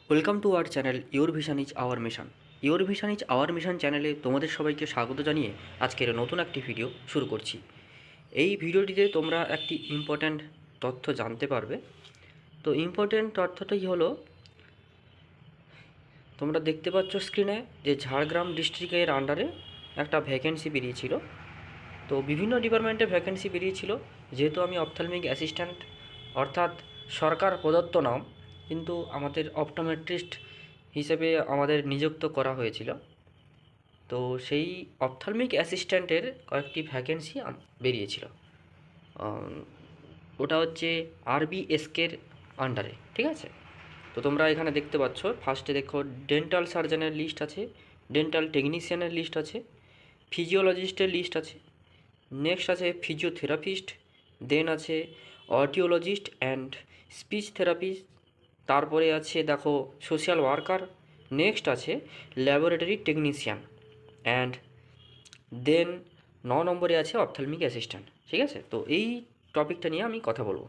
Welcome to our channel your vision is our mission. Your vision is our mission চ্যানেলে তোমাদের সবাইকে স্বাগত জানিয়ে আজকের নতুন একটি ভিডিও শুরু করছি। এই ভিডিওটিতে তোমরা একটি ইম্পর্ট্যান্ট তথ্য জানতে পারবে। তো ইম্পর্ট্যান্ট তথ্যটাই হলো, তোমরা দেখতে পাচ্ছ স্ক্রিনে যে ঝাড়গ্রাম ডিস্ট্রিক্টের আন্ডারে একটা ভ্যাকেন্সি বেরিয়েছিল। তো বিভিন্ন ডিপার্টমেন্টে ভ্যাকেন্সি বেরিয়েছিল। যেহেতু আমি অপথ্যালমিক অ্যাসিস্ট্যান্ট, অর্থাৎ সরকার প্রদত্ত নাম, কিন্তু আমাদের অপটোমেট্রিস্ট হিসেবে আমাদের নিযুক্ত করা হয়েছিল। তো সেই অপথ্যালমিক অ্যাসিস্ট্যান্টের কয়েকটি ভ্যাকেন্সি বেরিয়েছিল। আম, ওটা হচ্ছে আরবিএসকের আন্ডারে, ঠিক আছে? তো তোমরা এখানে দেখতে পাচ্ছ, ফার্স্টে দেখো ডেন্টাল সার্জনের লিস্ট আছে, ডেন্টাল টেকনিশিয়ানের লিস্ট আছে, ফিজিওলজিস্টের লিস্ট আছে, নেক্সট আছে ফিজিওথেরাপিস্ট, দেন আছে অডিওলজিস্ট অ্যান্ড স্পিচ থেরাপিস্ট, তারপরে আছে দেখো সোশ্যাল ওয়ার্কার, নেক্সট আছে ল্যাবরেটরি টেকনিশিয়ান, অ্যান্ড দেন 9 নম্বরে আছে অপথ্যালমিক অ্যাসিস্ট্যান্ট, ঠিক আছে? তো এই টপিকটা নিয়ে আমি কথা বলবো।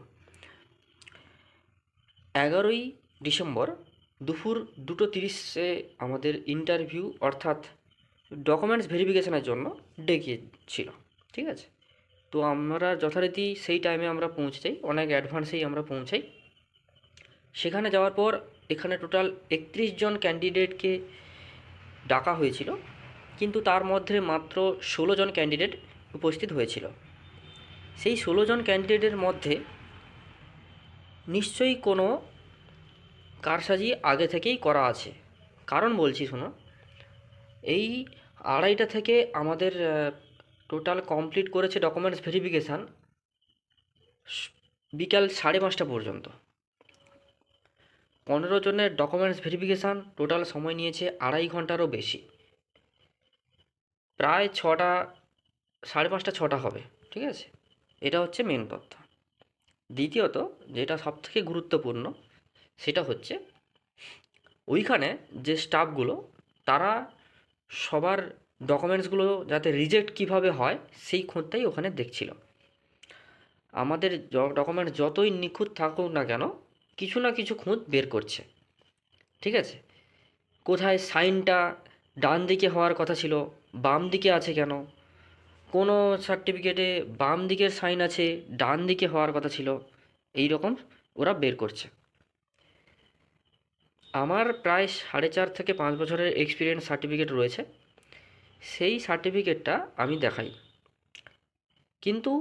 11ই ডিসেম্বর দুপুর 2:30-এ আমাদের ইন্টারভিউ অর্থাৎ ডকুমেন্টস ভেরিফিকেশনের জন্য ডেকেছিল, ঠিক আছে? তো আমরা যথারীতি সেই টাইমে আমরা পৌঁছে যাই, অনেক অ্যাডভান্সেই আমরা পৌঁছাই। সেখানে যাওয়ার পর এখানে টোটাল 31 জন ক্যান্ডিডেটকে ডাকা হয়েছিল, কিন্তু তার মধ্যে মাত্র 16 জন ক্যান্ডিডেট উপস্থিত হয়েছিল। সেই 16 জন ক্যান্ডিডেটের মধ্যে নিশ্চয়ই কোনো কারসাজি আগে থেকেই করা আছে। কারণ বলছি শোনো, এই 2:30 থেকে আমাদের টোটাল কমপ্লিট করেছে ডকুমেন্টস ভেরিফিকেশান বিকাল 5:30 পর্যন্ত। 15 জনের ডকুমেন্টস ভেরিফিকেশান টোটাল সময় নিয়েছে 2.5 ঘন্টারও বেশি, প্রায় 6টা, 5:30 6টা হবে, ঠিক আছে? এটা হচ্ছে মেন তথ্য। দ্বিতীয়ত, যেটা সবথেকে গুরুত্বপূর্ণ, সেটা হচ্ছে ওইখানে যে স্টাফগুলো, তারা সবার ডকুমেন্টসগুলো যাতে রিজেক্ট কিভাবে হয় সেই খুঁতটাই ওখানে দেখছিল। আমাদের ডকুমেন্ট যতই নিখুঁত থাকুক না কেন, কিছু না কিছু খুঁত বের করছে, ঠিক আছে? কোথায় সাইনটা ডান দিকে হওয়ার কথা ছিল, বাম দিকে আছে কেন? কোনো সার্টিফিকেটে বাম দিকের সাইন আছে, ডান দিকে হওয়ার কথা ছিল, এই রকম ওরা বের করছে। আমার প্রায় 4.5 থেকে 5 বছরের এক্সপিরিয়েন্স সার্টিফিকেট রয়েছে। সেই সার্টিফিকেটটা আমি দেখাই, কিন্তু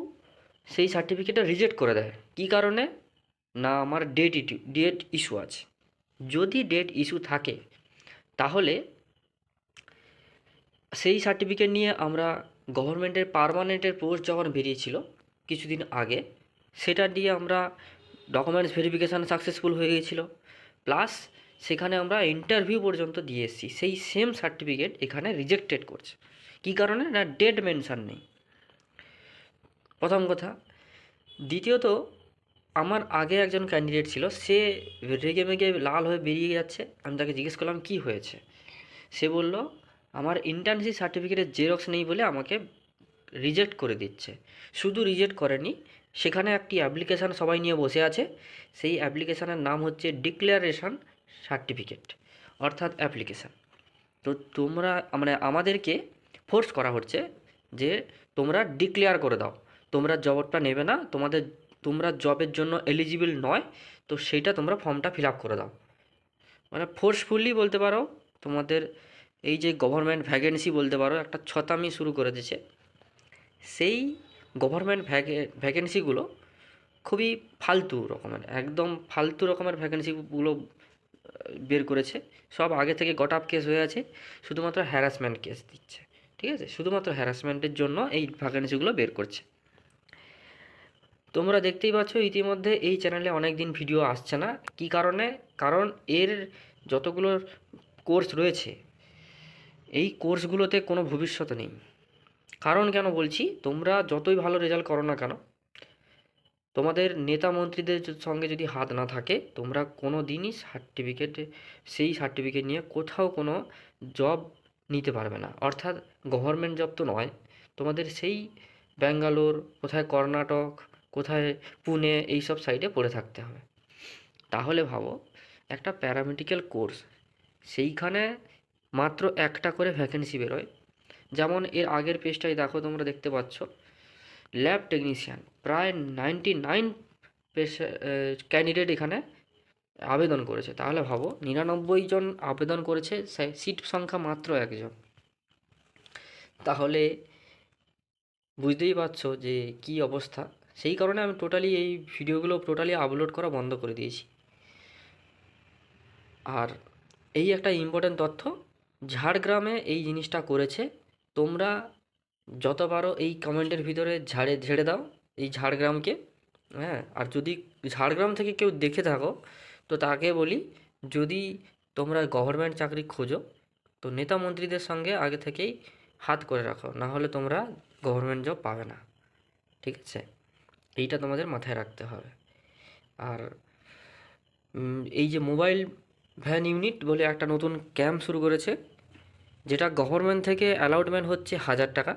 সেই সার্টিফিকেটটা রিজেক্ট করে দেয়। কী কারণে? না, আমার ডেট ইস্যু আছে। যদি ডেট ইস্যু থাকে, তাহলে সেই সার্টিফিকেট নিয়ে আমরা গভর্নমেন্টের পার্মানেন্টের পোস্ট যখন বেরিয়েছিল কিছুদিন আগে, সেটা দিয়ে আমরা ডকুমেন্টস ভেরিফিকেশান সাকসেসফুল হয়ে গিয়েছিল, প্লাস সেখানে আমরা ইন্টারভিউ পর্যন্ত দিয়ে এসেছি। সেই সেম সার্টিফিকেট এখানে রিজেক্টেড করছে। কী কারণে? না, ডেট মেনশান নেই, প্রথম কথা। দ্বিতীয়ত, আমার আগে একজন ক্যান্ডিডেট ছিল, সে রেগে মেগে লাল হয়ে বেরিয়ে যাচ্ছে। আমি তাকে জিজ্ঞেস করলাম কী হয়েছে। সে বলল, আমার ইন্টার্নশিপ সার্টিফিকেটের জেরক্স নেই বলে আমাকে রিজেক্ট করে দিচ্ছে। শুধু রিজেক্ট করেনি, সেখানে একটি অ্যাপ্লিকেশান সবাই নিয়ে বসে আছে। সেই অ্যাপ্লিকেশানের নাম হচ্ছে ডিক্লারেশন সার্টিফিকেট, অর্থাৎ অ্যাপ্লিকেশান। তো তোমরা মানে আমাদেরকে ফোর্স করা হচ্ছে যে তোমরা ডিক্লেয়ার করে দাও, তোমরা জবটা নেবে না, তোমরা জবের জন্য এলিজিবল নয়, তো সেইটা তোমরা ফর্মটা ফিল আপ করে দাও। মানে ফোর্সফুলি বলতে পারো, তোমাদের এই যে গভর্নমেন্ট ভ্যাকেন্সি বলতে পারো, একটা ছতামি শুরু করে দিয়েছে। সেই গভর্নমেন্ট ভ্যাকেন্সিগুলো খুবই ফালতু রকমের, একদম ফালতু রকমের ভ্যাকেন্সিগুলো বের করেছে। সব আগে থেকে গট আপ কেস হয়ে আছে, শুধুমাত্র হ্যারাসমেন্ট কেস দিচ্ছে, ঠিক আছে? শুধুমাত্র হ্যারাসমেন্টের জন্য এই ভ্যাকেন্সিগুলো বের করছে। তোমরা দেখতেই পাচ্ছ ইতিমধ্যে এই চ্যানেলে অনেক দিন ভিডিও আসছে না। কী কারণে? কারণ এর যতগুলো কোর্স রয়েছে, এই কোর্সগুলোতে কোনো ভবিষ্যৎ নেই। কারণ কেন বলছি, তোমরা যতই ভালো রেজাল্ট করো না কেন, তোমাদের নেতা মন্ত্রীদের সঙ্গে যদি হাত না থাকে, তোমরা কোনো দিনই সেই সার্টিফিকেট নিয়ে কোথাও কোনো জব নিতে পারবে না। অর্থাৎ গভর্নমেন্ট জব তো নয়, তোমাদের সেই ব্যাঙ্গালোর, কোথায় কর্ণাটক, কোথায় পুনে, এই সব সাইডে পড়ে থাকতে হবে। তাহলে ভাবো, একটা প্যারামেডিক্যাল কোর্স, সেইখানে মাত্র একটা করে ভ্যাকেন্সি বেরোয়। যেমন এর আগের পেজটাই দেখো, তোমরা দেখতে পাচ্ছ ল্যাব টেকনিশিয়ান প্রায় 99 ক্যান্ডিডেট এখানে আবেদন করেছে। তাহলে ভাবো 99 জন আবেদন করেছে, সিট সংখ্যা মাত্র একজন। তাহলে বুঝতেই পারছো যে কি অবস্থা। সেই কারণে আমি টোটালি এই ভিডিওগুলো টোটালি আপলোড করা বন্ধ করে দিয়েছি। আর এই একটা ইম্পর্ট্যান্ট তথ্য, ঝাড়গ্রামে এই জিনিসটা করেছে। তোমরা যত পারো এই কমেন্টের ভিতরে ঝেড়ে দাও এই ঝাড়গ্রামকে। হ্যাঁ, আর যদি ঝাড়গ্রাম থেকে কেউ দেখে থাকো, তো তাকে বলি, যদি তোমরা গভর্নমেন্ট চাকরি খোঁজো, তো নেতা মন্ত্রীদের সঙ্গে আগে থেকেই হাত করে রাখো, না হলে তোমরা গভর্নমেন্ট জব পাবে না। ঠিক আছে, এইটা তোমাদের মাথায় রাখতে হবে। আর এই যে মোবাইল ভ্যান ইউনিট বলে একটা নতুন ক্যাম্প শুরু করেছে, যেটা গভর্নমেন্ট থেকে অ্যালাউটমেন্ট হচ্ছে 1000 টাকা,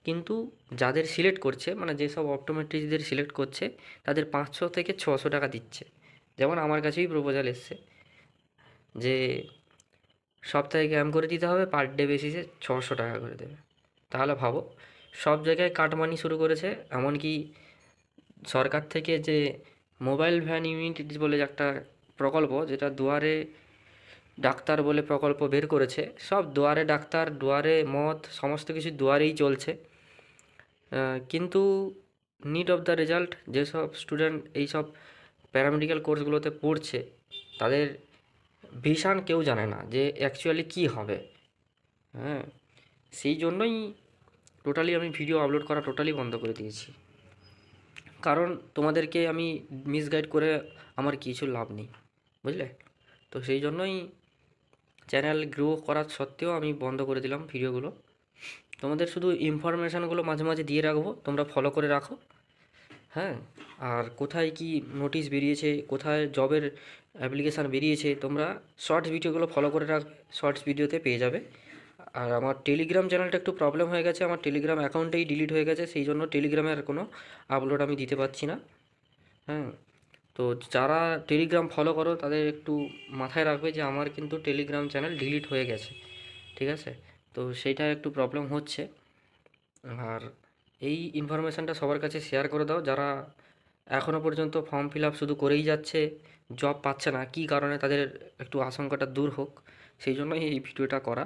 কিন্তু যাদের সিলেক্ট করছে, মানে যেসব অপটোমেট্রিস্টদের সিলেক্ট করছে, তাদের 500 থেকে 600 টাকা দিচ্ছে। যেমন আমার কাছেই প্রপোজাল এসছে যে সপ্তাহে ক্যাম্প করে দিতে হবে, পার ডে বেসিসে 600 টাকা করে দেবে। তাহলে ভাবো, সব জায়গায় কাটমানি শুরু করেছে। এমনকি সরকার থেকে যে মোবাইল ভ্যান ইউনিট বলে একটা প্রকল্প, যেটা দুয়ারে ডাক্তার বলে প্রকল্প বের করেছে, সব দুয়ারে ডাক্তার, দুয়ারে মদ, সমস্ত কিছু দুয়ারেই চলছে। কিন্তু নিড অফ দ্য রেজাল্ট, যেসব স্টুডেন্ট এইসব প্যারামেডিক্যাল কোর্সগুলোতে পড়ছে, তাদের ভিশন কেউ জানে না যে অ্যাকচুয়ালি কী হবে। হ্যাঁ, সেই জন্যই টোটালি আমি ভিডিও আপলোড করা টোটালি বন্ধ করে দিয়েছি। কারণ তোমাদেরকে আমি মিসগাইড করে আমার কিছু লাভ নেই, বুঝলে? তো সেই জন্যই চ্যানেল গ্রো করার সত্ত্বেও আমি বন্ধ করে দিলাম ভিডিওগুলো। তোমাদের শুধু ইনফরমেশানগুলো মাঝে মাঝে দিয়ে রাখবো, তোমরা ফলো করে রাখো। হ্যাঁ, আর কোথায় কি নোটিশ বেরিয়েছে, কোথায় জবের অ্যাপ্লিকেশান বেরিয়েছে, তোমরা শর্টস ভিডিওগুলো ফলো করে রাখবে, শর্টস ভিডিওতে পেয়ে যাবে। আর আমার টেলিগ্রাম চ্যানেলটা একটু প্রবলেম হয়ে গেছে, আমার টেলিগ্রাম অ্যাকাউন্টেই ডিলিট হয়ে গেছে, সেই জন্য টেলিগ্রামে আর কোনো আপলোড আমি দিতে পারছি না। হ্যাঁ, তো যারা টেলিগ্রাম ফলো করো তাদের একটু মাথায় রাখবে যে আমার কিন্তু টেলিগ্রাম চ্যানেল ডিলিট হয়ে গেছে। ঠিক আছে, তো সেইটা একটু প্রবলেম হচ্ছে। আর এই ইনফরমেশানটা সবার কাছে শেয়ার করে দাও, যারা এখনও পর্যন্ত ফর্ম ফিল আপ শুধু করেই যাচ্ছে, জব পাচ্ছে না, কী কারণে, তাদের একটু আশঙ্কাটা দূর হোক, সেই জন্যই এই ভিডিওটা করা।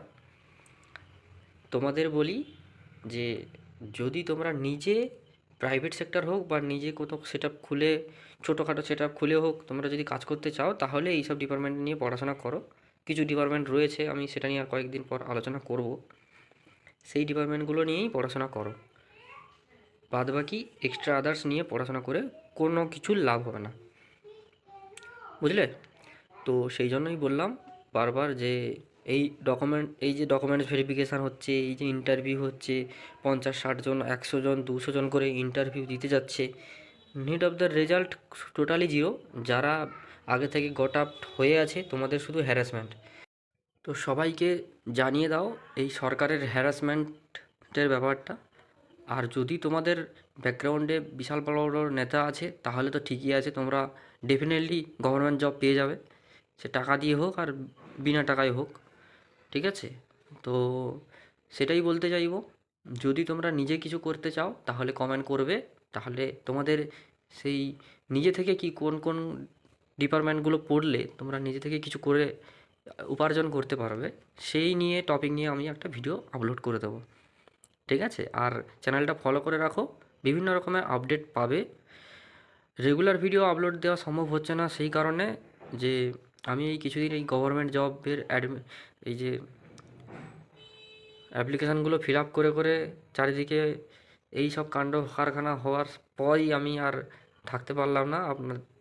তোমাদের বলি যে যদি তোমরা নিজে প্রাইভেট সেক্টর হোক বা নিজে কোথাও সেট আপ খুলে, ছোটোখাটো সেট আপ খুলে হোক, তোমরা যদি কাজ করতে চাও, তাহলে এইসব ডিপার্টমেন্ট নিয়ে পড়াশোনা করো। কিছু ডিপার্টমেন্ট রয়েছে, আমি সেটা নিয়ে আর কয়েকদিন পর আলোচনা করব, সেই ডিপার্টমেন্টগুলো নিয়েই পড়াশোনা করো। বাদবাকি এক্সট্রা আদার্স নিয়ে পড়াশোনা করে কোনো কিছুর লাভ হবে না, বুঝলে? তো সেই জন্যই বললাম বারবার যে এই যে ডকুমেন্টস ভেরিফিকেশান হচ্ছে, এই যে ইন্টারভিউ হচ্ছে, 50-60 জন, 100 জন, 200 জন করে ইন্টারভিউ দিতে যাচ্ছে, need of the result totally zero. যারা আগে থেকে গট আপ হয়ে আছে, তোমাদের শুধু হ্যারাসমেন্ট। তো সবাইকে জানিয়ে দাও এই সরকারের হ্যারাসমেন্টের ব্যাপারটা। আর যদি তোমাদের ব্যাকগ্রাউন্ডে বিশাল বড় বড় নেতা আছে, তাহলে তো ঠিকই আছে, তোমরা ডেফিনেটলি গভর্নমেন্ট জব পেয়ে যাবে, সে টাকা দিয়ে হোক আর বিনা টাকায় হোক। ঠিক আছে, তো সেটাই বলতে চাইবো। যদি তোমরা নিজে কিছু করতে চাও তাহলে কমেন্ট করবে, তাহলে তোমাদের সেই নিজে থেকে কি কোন কোন ডিপার্টমেন্টগুলো পড়লে তোমরা নিজে থেকে কিছু করে উপার্জন করতে পারবে, সেই নিয়ে টপিক নিয়ে আমি একটা ভিডিও আপলোড করে দেবো। ঠিক আছে, আর চ্যানেলটা ফলো করে রাখো, বিভিন্ন রকমের আপডেট পাবে। রেগুলার ভিডিও আপলোড দেওয়া সম্ভব হচ্ছে না, সেই কারণে যে আমি এই কিছুদিন এই গভর্নমেন্ট জবের এই যে অ্যাপ্লিকেশানগুলো ফিল আপ করে করে চারিদিকে এই সব কাণ্ড কারখানা হওয়ার পরই আমি আর থাকতে পারলাম না,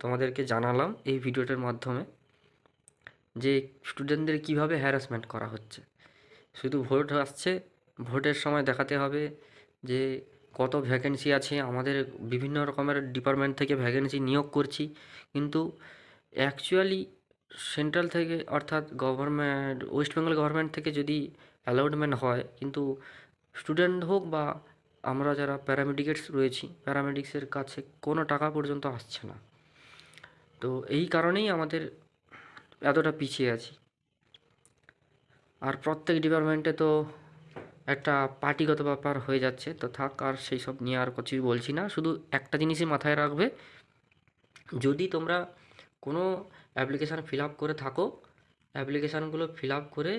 তোমাদেরকে জানালাম এই ভিডিওটার মাধ্যমে যে স্টুডেন্টদের কীভাবে হ্যারাসমেন্ট করা হচ্ছে। শুধু ভোট আসছে, ভোটের সময় দেখাতে হবে যে কত ভ্যাকেন্সি আছে, আমাদের বিভিন্ন রকমের ডিপার্টমেন্ট থেকে ভ্যাকেন্সি নিয়োগ করছি, কিন্তু অ্যাকচুয়ালি সেন্ট্রাল থেকে, অর্থাৎ গভর্নমেন্ট, ওয়েস্ট বেঙ্গল গভর্নমেন্ট থেকে যদি অ্যালটমেন্ট হয়, কিন্তু স্টুডেন্ট হোক বা আমরা যারা প্যারামেডিকেটস রয়েছি, প্যারামেডিক্সের কাছে কোনো টাকা পর্যন্ত আসছে না। তো এই কারণেই আমাদের এতটা পিছিয়ে আছি। আর প্রত্যেক ডিপার্টমেন্টে তো একটা পার্টিগত ব্যাপার হয়ে যাচ্ছে, তো থাক, আর সেই সব নিয়ে আর কিছুই বলছি না। শুধু একটা জিনিসই মাথায় রাখবে, যদি তোমরা কোনো অ্যাপ্লিকেশান ফিল আপ করে থাকো, অ্যাপ্লিকেশানগুলো ফিল আপ করে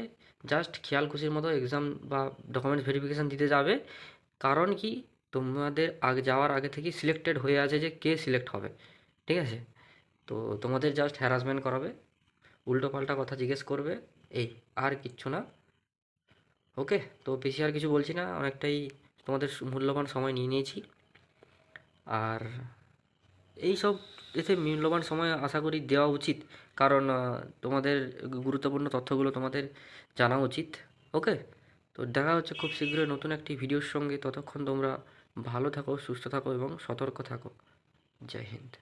জাস্ট খেয়াল খুশির মতো এক্সাম বা ডকুমেন্টস ভেরিফিকেশান দিতে যাবে। কারণ কি, তোমাদের আগে যাওয়ার আগে থেকেই সিলেক্টেড হয়ে আছে যে কে সিলেক্ট হবে, ঠিক আছে? তো তোমাদের জাস্ট হ্যারাসমেন্ট করাবে, উল্টোপাল্টা কথা জিজ্ঞেস করবে, এই, আর কিচ্ছু না। ওকে, তো বেশি আর কিছু বলছি না, অনেকটাই তোমাদের মূল্যবান সময় নিয়ে নিয়েছি। আর এই সব এতে মূল্যবান সময় আশা করি দেওয়া উচিত, কারণ তোমাদের গুরুত্বপূর্ণ তথ্যগুলো তোমাদের জানা উচিত। ওকে, তো দেখা হচ্ছে খুব শীঘ্রই নতুন একটি ভিডিওর সঙ্গে। ততক্ষণ তোমরা ভালো থাকো, সুস্থ থাকো এবং সতর্ক থাকো। জয় হিন্দ।